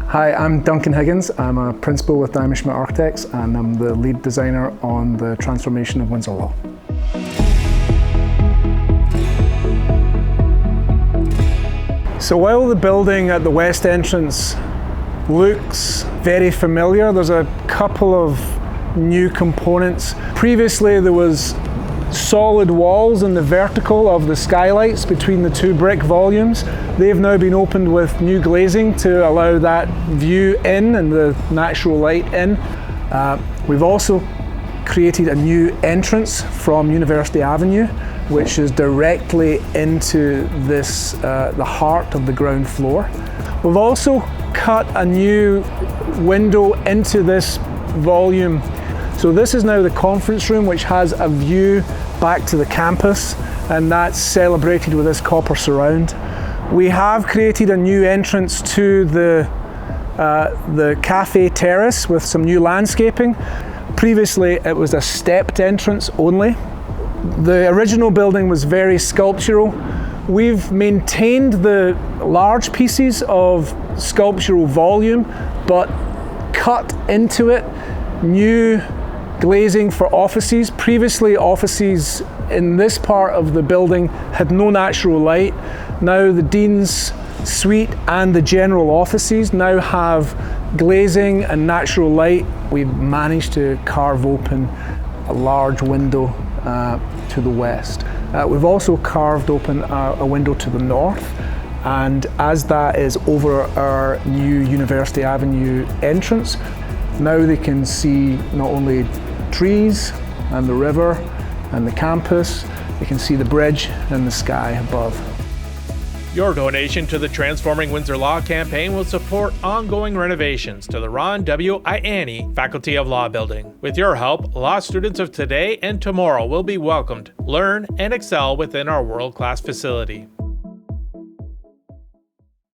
Hi, I'm Duncan Higgins. I'm a principal with Schmitt Architects and I'm the lead designer on the Transformation of Windsor Law. So while the building at the west entrance looks very familiar, there's a couple of new components. Previously there was solid walls in the vertical of the skylights between the two brick volumes. They've now been opened with new glazing to allow that view in and the natural light in. We've also created a new entrance from University Avenue, which is directly into this, the heart of the ground floor. We've also cut a new window into this volume. So this is now the conference room, which has a view back to the campus, and that's celebrated with this copper surround. We have created a new entrance to the cafe terrace with some new landscaping. Previously it was a stepped entrance only. The original building was very sculptural. We've maintained the large pieces of sculptural volume, but cut into it new glazing for offices. Previously, offices in this part of the building had no natural light. Now the Dean's Suite and the general offices now have glazing and natural light. We've managed to carve open a large window to the west. We've also carved open a window to the north, and as that is over our new University Avenue entrance, now they can see not only trees and the river and the campus, they can see the bridge and the sky above. Your donation to the Transforming Windsor Law campaign will support ongoing renovations to the Ron W. Ianni Faculty of Law building. With your help, law students of today and tomorrow will be welcomed, learn, and excel within our world-class facility.